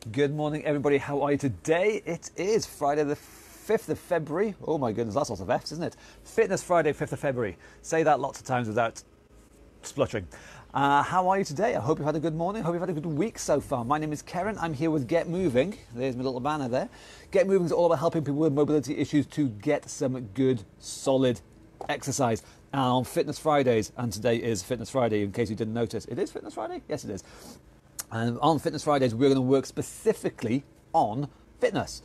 Good morning, everybody. How are you today? It is Friday the 5th of February. Oh my goodness, that's lots of F's, isn't it? Fitness Friday, 5th of February. Say that lots of times without spluttering. How are you today? I hope you've had a good morning. I hope you've had a good week so far. My name is Karen. I'm here with Get Moving. There's my little banner there. Get Moving is all about helping people with mobility issues to get some good, solid exercise on Fitness Fridays. And today is Fitness Friday, in case you didn't notice. It is Fitness Friday? Yes, it is. And on Fitness Fridays, we're going to work specifically on fitness.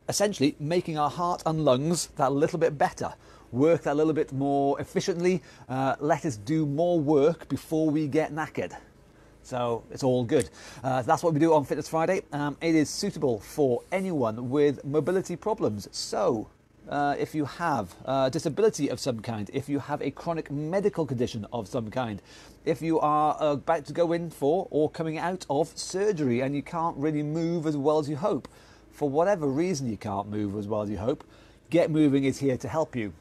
Essentially, making our heart and lungs that little bit better, work that little bit more efficiently, let us do more work before we get knackered. So it's all good. That's what we do on Fitness Friday. It is suitable for anyone with mobility problems. So if you have a disability of some kind, if you have a chronic medical condition of some kind, if you are about to go in for or coming out of surgery and you can't really move as well as you hope, for whatever reason you can't move as well as you hope, Get Moving is here to help you.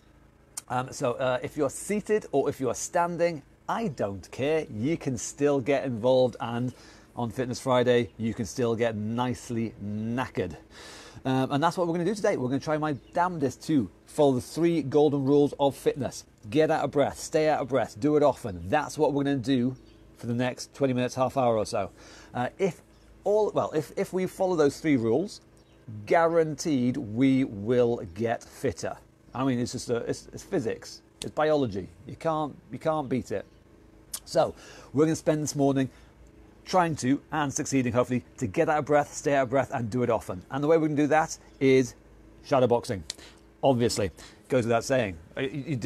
So if you're seated or if you're standing, I don't care. You can still get involved, and on Fitness Friday, you can still get nicely knackered. And that's what we're going to do today. We're going to try my damnedest to follow the 3 golden rules of fitness. Get out of breath, stay out of breath, do it often. That's what we're going to do for the next 20 minutes, half hour or so. If we follow those 3 rules, guaranteed we will get fitter. I mean, it's just it's physics, it's biology. You can't beat it. So we're going to spend this morning trying to, and succeeding hopefully, to get out of breath, stay out of breath, and do it often. And the way we can do that is shadowboxing. Obviously, goes without saying.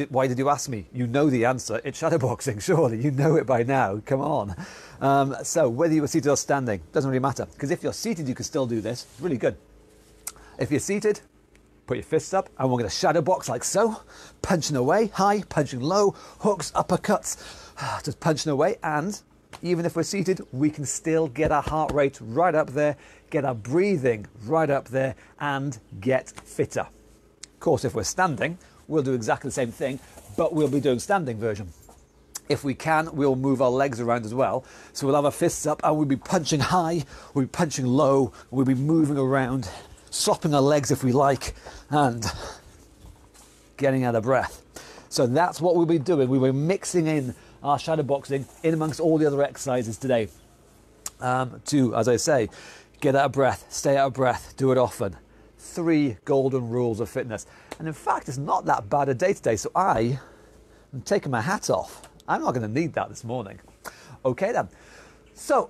Why did you ask me? You know the answer. It's shadowboxing, surely. You know it by now. Come on. So whether you were seated or standing, doesn't really matter. Because if you're seated, you can still do this. It's really good. If you're seated, put your fists up, and we're going to shadowbox like so. Punching away, high, punching low, hooks, uppercuts, just punching away. And even if we're seated, we can still get our heart rate right up there, get our breathing right up there, and get fitter. Of course, if we're standing, we'll do exactly the same thing, but we'll be doing standing version. If we can, we'll move our legs around as well. So we'll have our fists up, and we'll be punching high, we'll be punching low, we'll be moving around, swapping our legs if we like, and getting out of breath. So that's what we'll be doing. We were mixing in our shadowboxing in amongst all the other exercises today. To, as I say, get out of breath, stay out of breath, do it often. 3 golden rules of fitness. And in fact, it's not that bad a day today, so I am taking my hat off. I'm not going to need that this morning. Okay then. So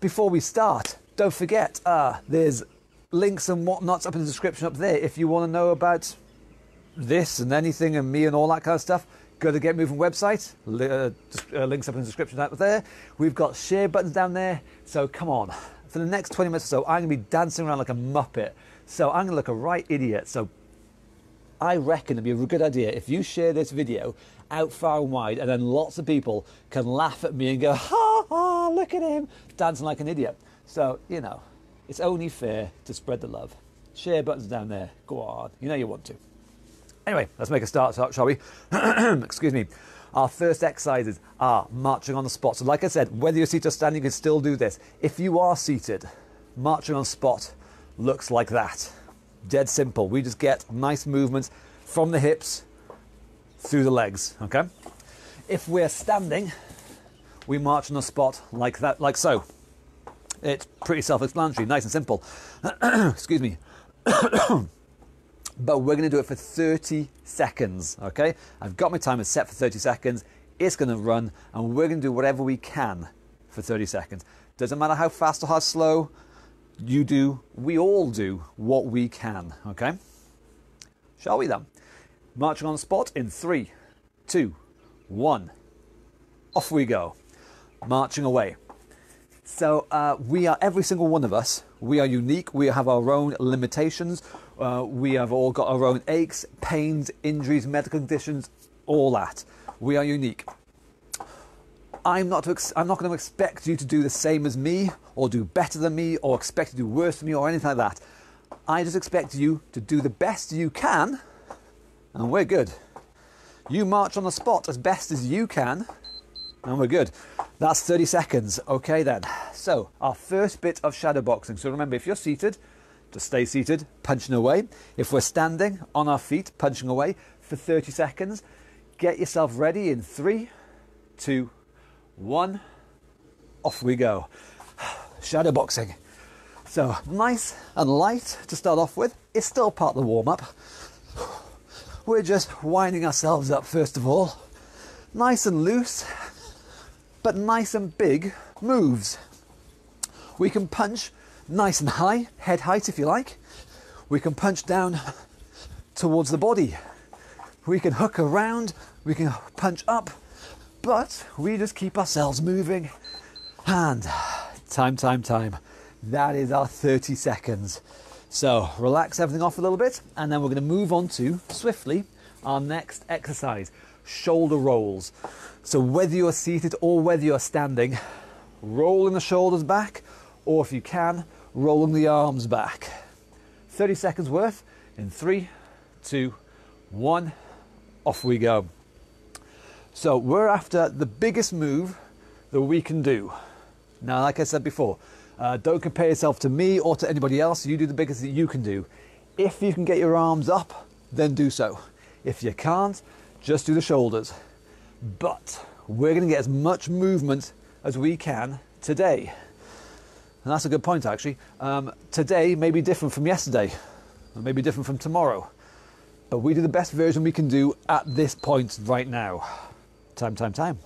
before we start, don't forget, there's links and whatnots up in the description up there if you want to know about this and anything and me and all that kind of stuff. Go to the Get Moving website, links up in the description up there. We've got share buttons down there, so come on. For the next 20 minutes or so, I'm going to be dancing around like a muppet, so I'm going to look a right idiot. So I reckon it'd be a good idea if you share this video out far and wide, and then lots of people can laugh at me and go, ha ha, look at him, dancing like an idiot. So, you know, it's only fair to spread the love. Share buttons down there, go on, you know you want to. Anyway, let's make a start, shall we? Excuse me. Our first exercises are marching on the spot. So like I said, whether you're seated or standing, you can still do this. If you are seated, marching on spot looks like that. Dead simple. We just get nice movements from the hips through the legs, okay? If we're standing, we march on the spot like that, like so. It's pretty self-explanatory, nice and simple. Excuse me. But we're going to do it for 30 seconds, okay? I've got my timer set for 30 seconds. It's going to run, and we're going to do whatever we can for 30 seconds. Doesn't matter how fast or how slow you do, we all do what we can, okay? Shall we then? Marching on the spot in 3, 2, 1. Off we go. Marching away. So we are, every single one of us, we are unique. We have our own limitations. We have all got our own aches, pains, injuries, medical conditions, all that. We are unique. I'm not going to expect you to do the same as me, or do better than me, or expect to do worse than me, or anything like that. I just expect you to do the best you can, and we're good. You march on the spot as best as you can, and we're good. That's 30 seconds. Okay then. So our first bit of shadow boxing. So remember, if you're seated, just stay seated, punching away. If we're standing on our feet, punching away for 30 seconds. Get yourself ready in 3, 2, 1. Off we go. Shadow boxing. So nice and light to start off with. It's still part of the warm-up. We're just winding ourselves up first of all. Nice and loose, but nice and big moves. We can punch nice and high, head height if you like. We can punch down towards the body. We can hook around, we can punch up, but we just keep ourselves moving. And time. That is our 30 seconds. So relax everything off a little bit, and then we're going to move on to, swiftly, our next exercise, shoulder rolls. So whether you're seated or whether you're standing, rolling the shoulders back, or if you can, rolling the arms back. 30 seconds worth in 3, 2, 1, off we go. So we're after the biggest move that we can do. Now, like I said before, don't compare yourself to me or to anybody else. You do the biggest that you can do. If you can get your arms up, then do so. If you can't, just do the shoulders. But we're going to get as much movement as we can today. And that's a good point, actually. Today may be different from yesterday, or maybe different from tomorrow. But we do the best version we can do at this point right now. Time.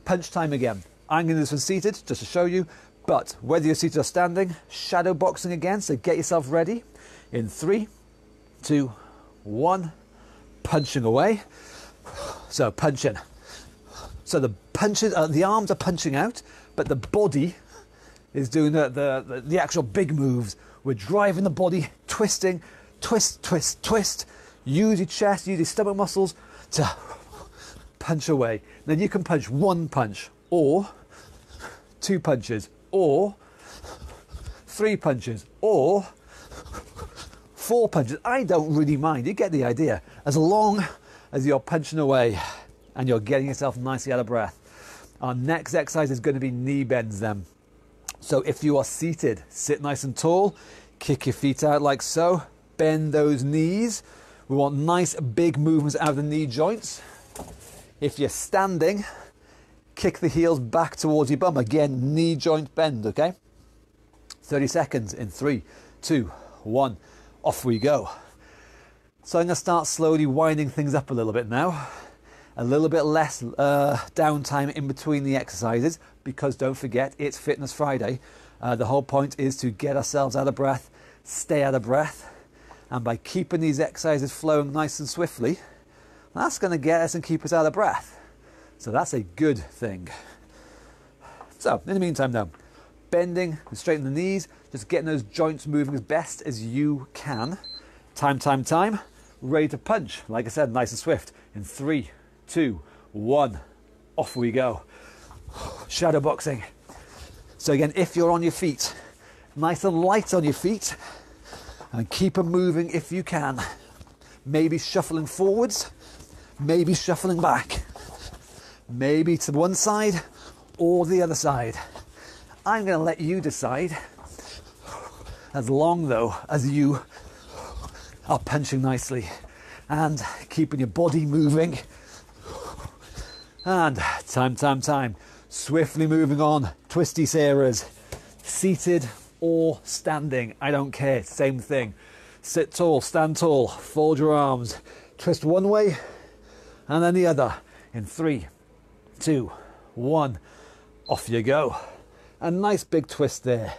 Punch time again. I'm going to do this one seated, just to show you. But whether you're seated or standing, shadow boxing again. So get yourself ready. In 3, 2, 1. Punching away. So punching. So the punches, the arms are punching out, but the body is doing the actual big moves. We're driving the body, twisting, twist. Use your chest, use your stomach muscles to punch away. Then you can punch 1 punch, or 2 punches, or 3 punches, or 4 punches. I don't really mind. You get the idea. As long as you're punching away and you're getting yourself nicely out of breath. Our next exercise is going to be knee bends then. So if you are seated, sit nice and tall, kick your feet out like so, bend those knees. We want nice big movements out of the knee joints. If you're standing, kick the heels back towards your bum. Again, knee joint bend, okay? 30 seconds in 3, 2, 1, off we go. So I'm going to start slowly winding things up a little bit now. A little bit less downtime in between the exercises, because don't forget, it's Fitness Friday. The whole point is to get ourselves out of breath, stay out of breath, and by keeping these exercises flowing nice and swiftly, that's going to get us and keep us out of breath. So that's a good thing. So in the meantime now, bending and straightening the knees, just getting those joints moving as best as you can. Time. Ready to punch. Like I said, nice and swift. In 3, 2, 1, off we go. Shadow boxing. So again, if you're on your feet, nice and light on your feet, and keep them moving if you can. Maybe shuffling forwards, maybe shuffling back, maybe to one side or the other side. I'm going to let you decide, as long though as you are punching nicely and keeping your body moving. And time. Swiftly moving on. Twisty Sarahs. Seated or standing, I don't care, same thing. Sit tall, stand tall, fold your arms, twist one way and then the other. In 3, 2, 1, off you go. A nice big twist there,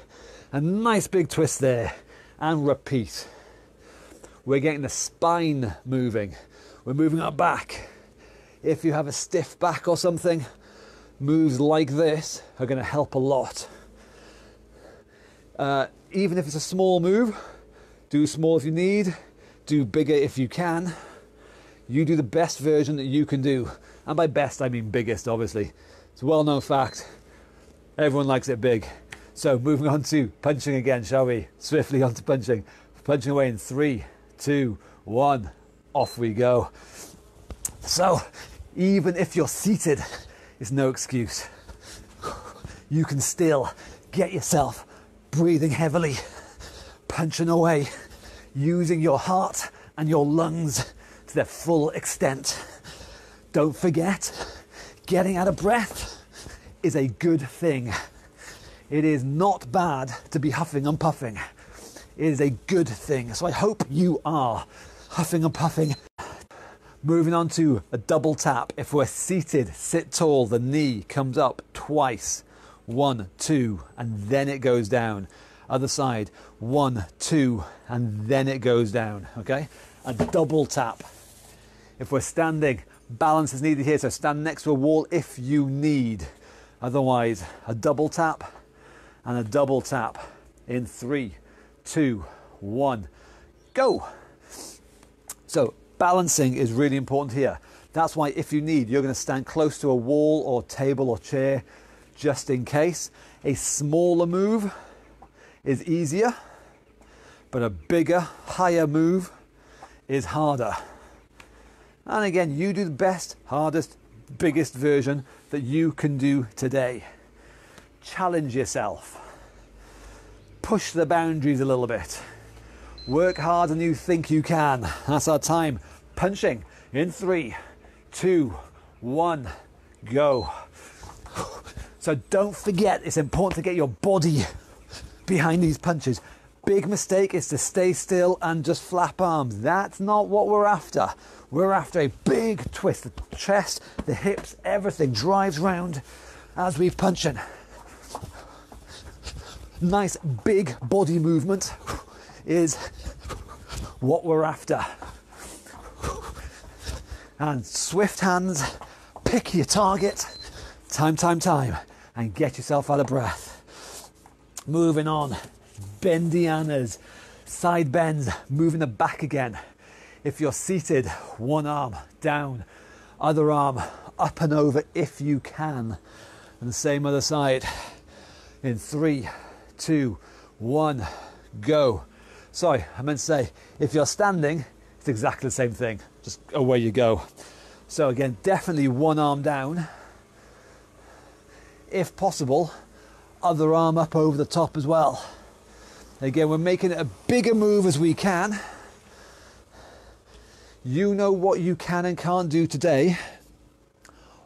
a nice big twist there, and repeat. We're getting the spine moving. We're moving our back. If you have a stiff back or something, moves like this are going to help a lot. Even if it's a small move, do small if you need, do bigger if you can. You do the best version that you can do. And by best, I mean biggest, obviously. It's a well-known fact. Everyone likes it big. So moving on to punching again, shall we? Swiftly on to punching. Punching away in 3, 2, 1, off we go. So even if you're seated, it's no excuse. you can still get yourself breathing heavily, punching away, using your heart and your lungs to their full extent. Don't forget, getting out of breath is a good thing. It is not bad to be huffing and puffing. It is a good thing. So I hope you are huffing and puffing. Moving on to a double tap. If we're seated, sit tall, the knee comes up twice. 1, 2, and then it goes down. Other side, 1, 2, and then it goes down, okay? A double tap. If we're standing, balance is needed here, so stand next to a wall if you need. Otherwise, a double tap and a double tap in 3, 2, 1, go. So balancing is really important here. That's why if you need, you're going to stand close to a wall or table or chair just in case. A smaller move is easier, but a bigger, higher move is harder. And again, you do the best, hardest, biggest version that you can do today. Challenge yourself. Push the boundaries a little bit. Work harder than you think you can. That's our time. Punching in 3, 2, 1, go. So don't forget, it's important to get your body behind these punches. Big mistake is to stay still and just flap arms. That's not what we're after. We're after a big twist. The chest, the hips, everything drives round as we're punching. Nice big body movement is what we're after. And swift hands, pick your target, time, and get yourself out of breath. Moving on, bendianas, side bends, moving the back again. If you're seated, one arm down, other arm up and over if you can. And the same other side. In 3, 2, 1, go. Sorry, I meant to say, if you're standing, it's exactly the same thing. Just away you go. So again, definitely one arm down. If possible, other arm up over the top as well. Again, we're making it a bigger move as we can. You know what you can and can't do today.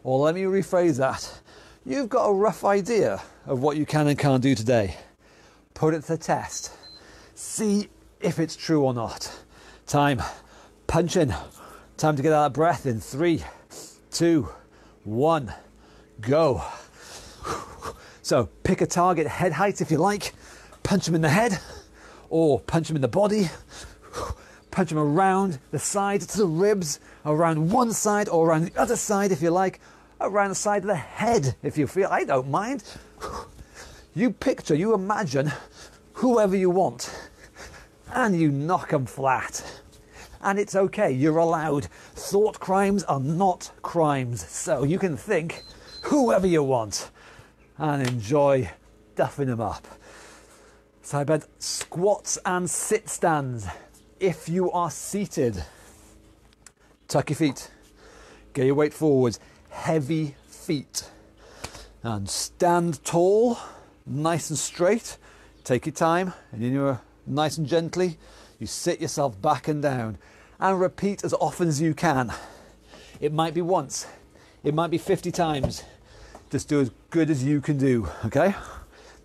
Or let me rephrase that. You've got a rough idea of what you can and can't do today. Put it to the test. See if it's true or not. Time. Punch in. Time to get out of breath in 3, 2, 1, go. So pick a target, head height if you like. Punch them in the head or punch them in the body. Punch them around the side to the ribs, around one side or around the other side if you like. Around the side of the head if you feel. I don't mind. You picture, you imagine whoever you want and you knock them flat. And it's okay, you're allowed. Thought crimes are not crimes. So you can think whoever you want and enjoy duffing them up. Side bend, squats and sit stands. If you are seated, tuck your feet, get your weight forwards, heavy feet. And stand tall, nice and straight. Take your time, and then you're nice and gently, you sit yourself back and down. And repeat as often as you can. It might be once, it might be 50 times. Just do as good as you can do, okay?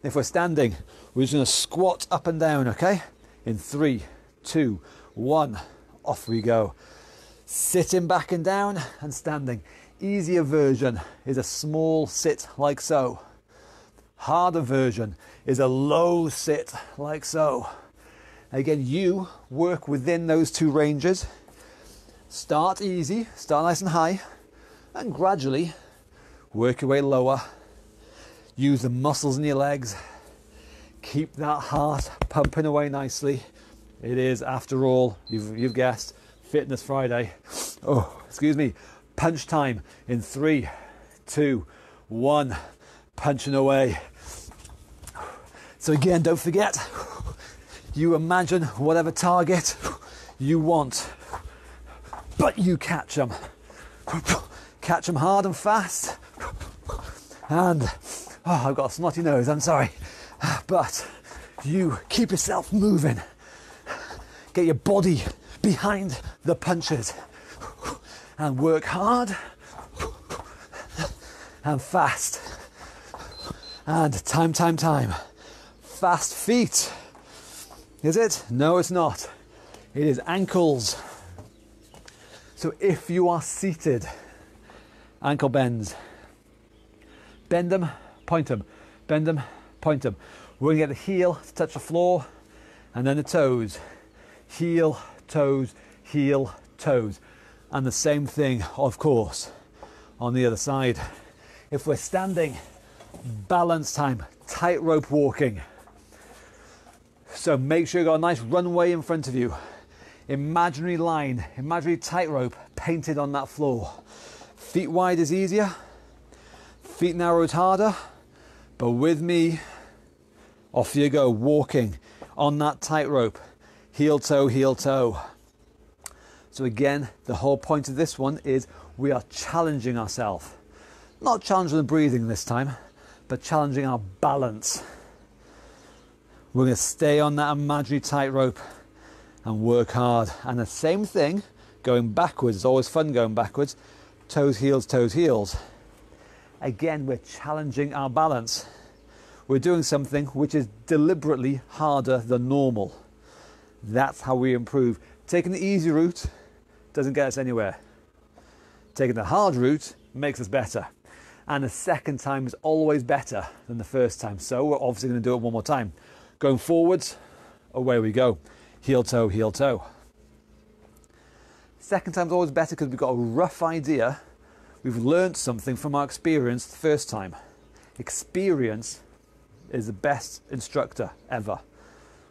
If we're standing, we're just gonna squat up and down, okay? In 3, 2, 1, off we go. Sitting back and down and standing. Easier version is a small sit like so. Harder version is a low sit like so. Again, you work within those two ranges. Start easy, start nice and high, and gradually work your way lower. Use the muscles in your legs. Keep that heart pumping away nicely. It is, after all, you've guessed, Fitness Friday. Oh, excuse me. Punch time in 3, 2, 1. Punching away. So again, don't forget, you imagine whatever target you want, but you catch them. Catch them hard and fast. And Oh, I've got a snotty nose, I'm sorry. But you keep yourself moving. Get your body behind the punches and work hard and fast. And time. Fast feet. Is it? No, it's not. It is ankles. So if you are seated, ankle bends. Bend them, point them. Bend them, point them. We're going to get the heel to touch the floor and then the toes. Heel, toes, heel, toes. And the same thing, of course, on the other side. If we're standing, balance time, tightrope walking. So make sure you've got a nice runway in front of you. Imaginary line, imaginary tightrope painted on that floor. Feet wide is easier, feet narrow is harder, but with me, off you go, walking on that tightrope, heel toe, heel toe. So again, the whole point of this one is we are challenging ourselves. Not challenging the breathing this time, but challenging our balance. We're going to stay on that imaginary tightrope and work hard. And the same thing, going backwards. It's always fun going backwards. Toes, heels, toes, heels. Again, we're challenging our balance. We're doing something which is deliberately harder than normal. That's how we improve. Taking the easy route doesn't get us anywhere. Taking the hard route makes us better. And the second time is always better than the first time. So we're obviously going to do it one more time. Going forwards, away we go. Heel toe, heel toe. Second time's always better because we've got a rough idea. We've learned something from our experience the first time. Experience is the best instructor ever.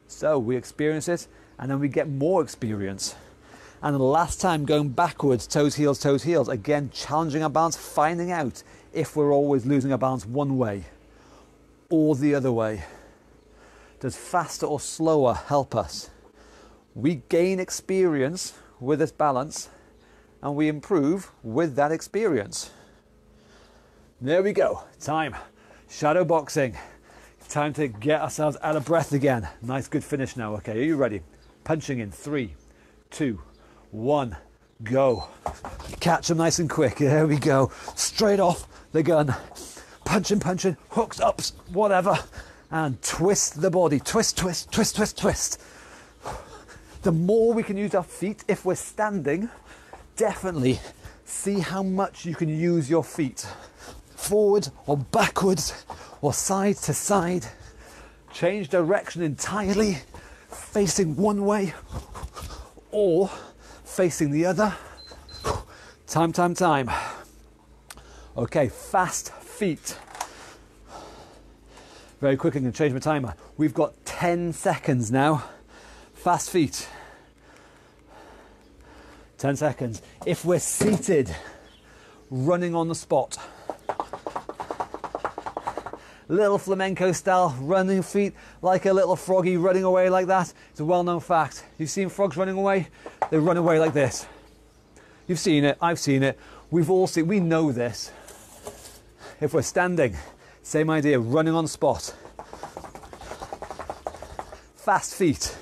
So we experience it and then we get more experience. And the last time going backwards, toes, heels, again challenging our balance, finding out if we're always losing our balance one way or the other way. Does faster or slower help us? We gain experience with this balance and we improve with that experience. There we go. Time. Shadow boxing. Time to get ourselves out of breath again. Nice, good finish now. Okay, are you ready? Punching in 3, 2, 1, go. Catch them nice and quick. There we go. Straight off the gun. Punching, hooks, ups, whatever. And twist the body. Twist. The more we can use our feet, if we're standing, definitely see how much you can use your feet. Forward or backwards or side to side. Change direction entirely, facing one way or facing the other. Time. Okay, fast feet. Very quickly, I'm going to change my timer. We've got 10 seconds now. Fast feet. 10 seconds. If we're seated, running on the spot. Little flamenco style, running feet like a little froggy running away like that. It's a well-known fact. You've seen frogs running away? They run away like this. You've seen it, I've seen it. We've all seen, we know this. If we're standing, same idea, running on the spot. Fast feet.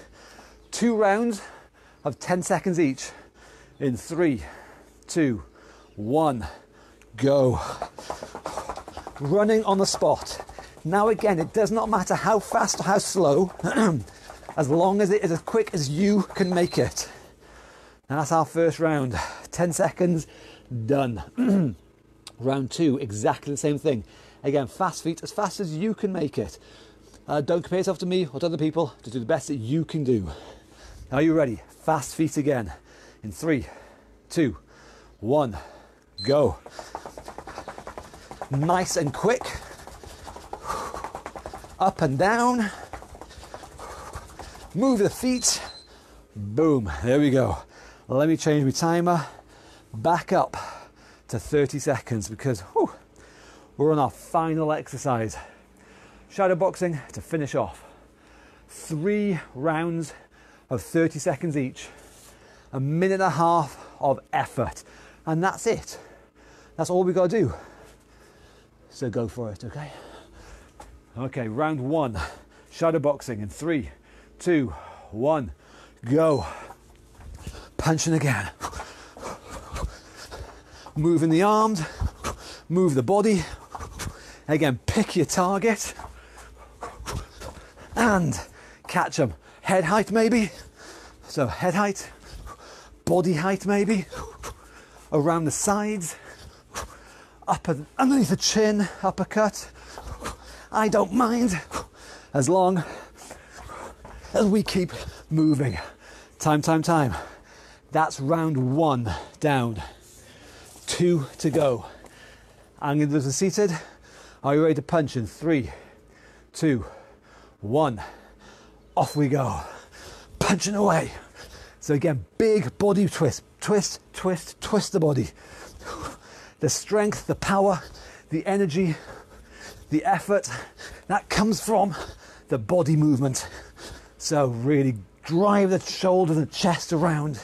2 rounds of 10 seconds each. In 3, 2, 1, go. Running on the spot. Now again, it does not matter how fast or how slow, as long as it is as quick as you can make it. And that's our first round. 10 seconds, done. Round 2, exactly the same thing. Again, fast feet, as fast as you can make it. Don't compare yourself to me or to other people. Just do the best that you can do. Are you ready? Fast feet again. In 3, 2, 1, go. Nice and quick. Up and down. Move the feet. Boom. There we go. Let me change my timer back up to 30 seconds because we're on our final exercise. Shadow boxing to finish off. 3 rounds of 30 seconds each. 1.5 minutes of effort. And that's it. That's all we got to do. So go for it, okay? Okay, round one. Shadow boxing in 3, 2, 1, go. Punching again. Moving the arms, move the body. Again, pick your target and catch them. Head height maybe. So head height, body height maybe. Around the sides, underneath the chin, uppercut. I don't mind as long as we keep moving. Time. That's round one down. 2 to go. I'm going to do this seated. Are you ready to punch in 3, 2, 1. Off we go. Punching away. So again, big body twist. Twist the body. The strength, the power, the energy, the effort, that comes from the body movement. So really drive the shoulders and chest around.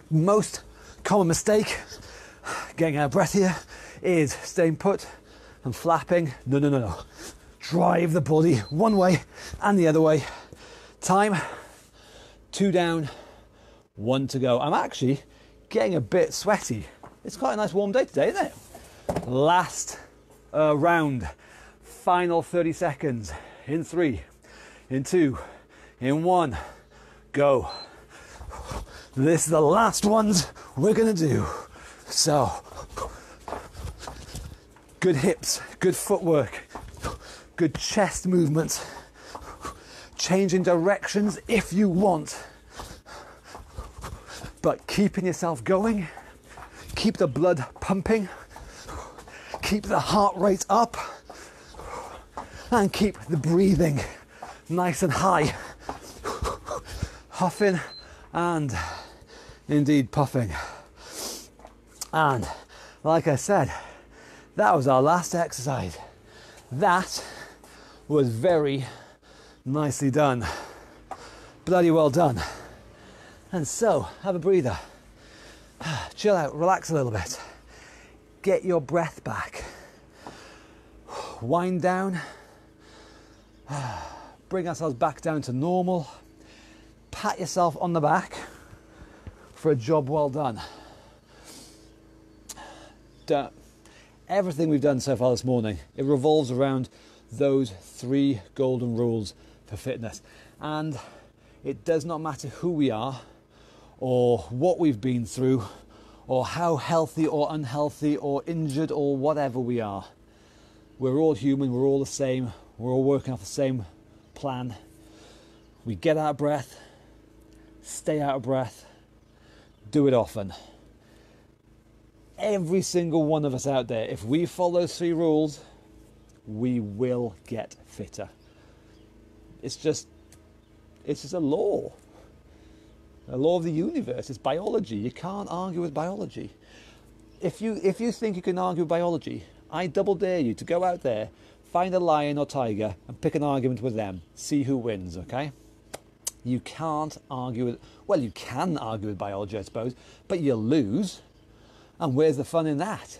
Most common mistake, getting out of breath here, is staying put and flapping. No. Drive the body one way and the other way. Time, 2 down, 1 to go. I'm actually getting a bit sweaty. It's quite a nice warm day today, isn't it? Last round. Final 30 seconds. In 3, in 2, in 1, go. This is the last ones we're gonna do. So, good hips, good footwork, good chest movement, changing directions if you want, but keeping yourself going, keep the blood pumping, keep the heart rate up, and keep the breathing nice and high, huffing and indeed puffing. And like I said, that was our last exercise. That was very nicely done. Bloody well done. And so, have a breather. Chill out, relax a little bit. Get your breath back. Wind down. Bring ourselves back down to normal. Pat yourself on the back for a job well done. Everything we've done so far this morning, it revolves around those 3 golden rules for fitness. And it does not matter who we are, or what we've been through, or how healthy or unhealthy or injured or whatever we are. We're all human, we're all the same, we're all working off the same plan. We get out of breath, stay out of breath, do it often. Every single one of us out there, if we follow those 3 rules, we will get fitter. It's just a law of the universe. It's biology. You can't argue with biology. If you think you can argue with biology, I double dare you to go out there, find a lion or tiger and pick an argument with them. See who wins, okay? You can't argue with, well, you can argue with biology, I suppose, but you'll lose. And where's the fun in that?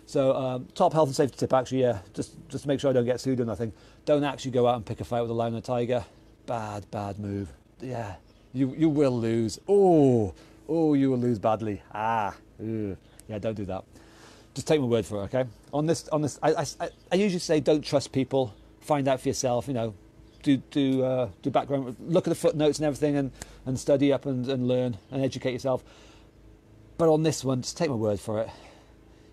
So, top health and safety tip, actually, yeah, just to make sure I don't get sued or nothing. Don't actually go out and pick a fight with a lion or tiger. Bad move. Yeah, you will lose. Oh, you will lose badly. Yeah, don't do that. Just take my word for it, okay? On this, I usually say don't trust people. Find out for yourself. You know, do background, look at the footnotes and everything, and study up and learn and educate yourself. But on this one, just take my word for it.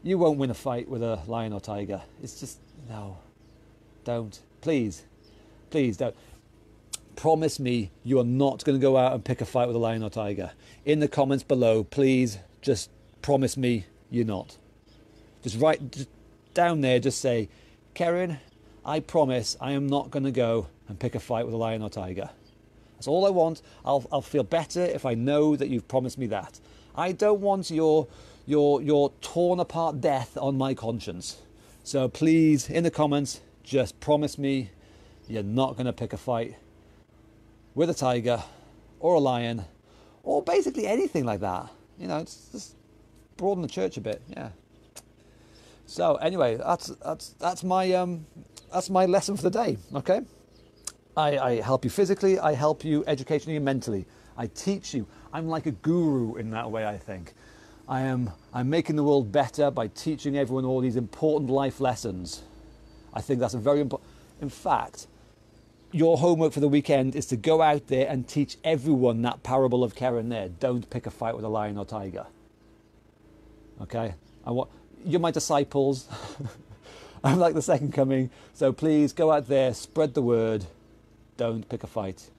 You won't win a fight with a lion or tiger. It's just, no. Don't. Please don't. Promise me you are not going to go out and pick a fight with a lion or tiger. In the comments below, please just promise me you're not. Just down there, just say, Karen, I promise I am not going to go and pick a fight with a lion or tiger. That's all I want. I'll feel better if I know that you've promised me that. I don't want your torn apart death on my conscience. So please, in the comments, just promise me you're not going to pick a fight with a tiger or a lion or basically anything like that. You know, it's just broaden the church a bit, yeah. So anyway, that's my lesson for the day. Okay, I help you physically, I help you educationally and mentally. I teach you. I'm like a guru in that way, I think. I'm making the world better by teaching everyone all these important life lessons. I think that's a very important. In fact, your homework for the weekend is to go out there and teach everyone that parable of Keren there. Don't pick a fight with a lion or tiger. Okay? You're my disciples. I'm like the second coming. So please go out there, spread the word. Don't pick a fight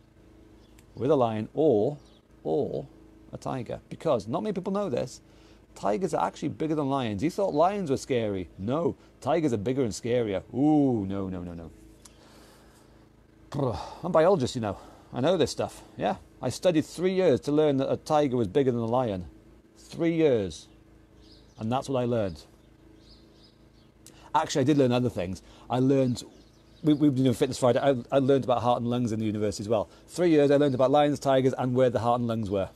with a lion or a tiger. Because not many people know this. Tigers are actually bigger than lions. You thought lions were scary. No, tigers are bigger and scarier. Ooh, no. I'm a biologist, you know. I know this stuff. Yeah, I studied 3 years to learn that a tiger was bigger than a lion. 3 years. And that's what I learned. Actually, I did learn other things. I learned, we've been doing Fitness Friday, I learned about heart and lungs in the university as well. 3 years I learned about lions, tigers, and where the heart and lungs were.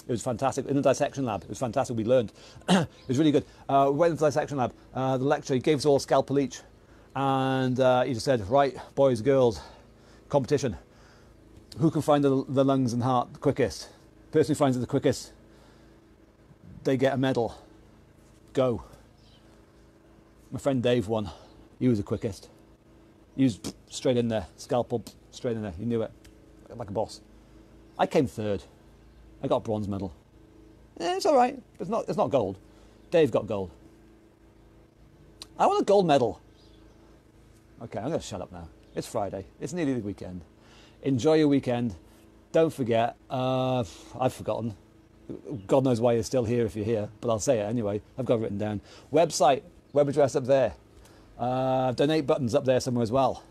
It was fantastic. In the dissection lab, it was fantastic. We learned. It was really good. We went into the dissection lab. The lecturer, he gave us all a scalpel each. And he just said, right, boys, girls, competition. Who can find the lungs and heart the quickest? Person who finds it the quickest, they get a medal. Go. My friend Dave won. He was the quickest. He was straight in there. Scalpel, straight in there. He knew it. Like a boss. I came third. I got a bronze medal. It's all right. It's not gold. Dave got gold. I want a gold medal. Okay, I'm going to shut up now. It's Friday. It's nearly the weekend. Enjoy your weekend. Don't forget, I've forgotten. God knows why you're still here if you're here, but I'll say it anyway. I've got it written down. Website, web address up there. Donate buttons up there somewhere as well.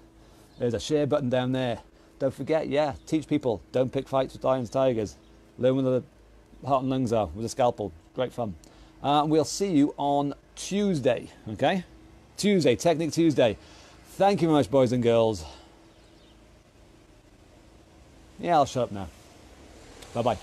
There's a share button down there. Don't forget, yeah, teach people. Don't pick fights with lions, tigers. Learn where the heart and lungs are with a scalpel. Great fun. We'll see you on Tuesday, okay? Tuesday, Technic Tuesday. Thank you very much, boys and girls. Yeah, I'll shut up now. Bye-bye.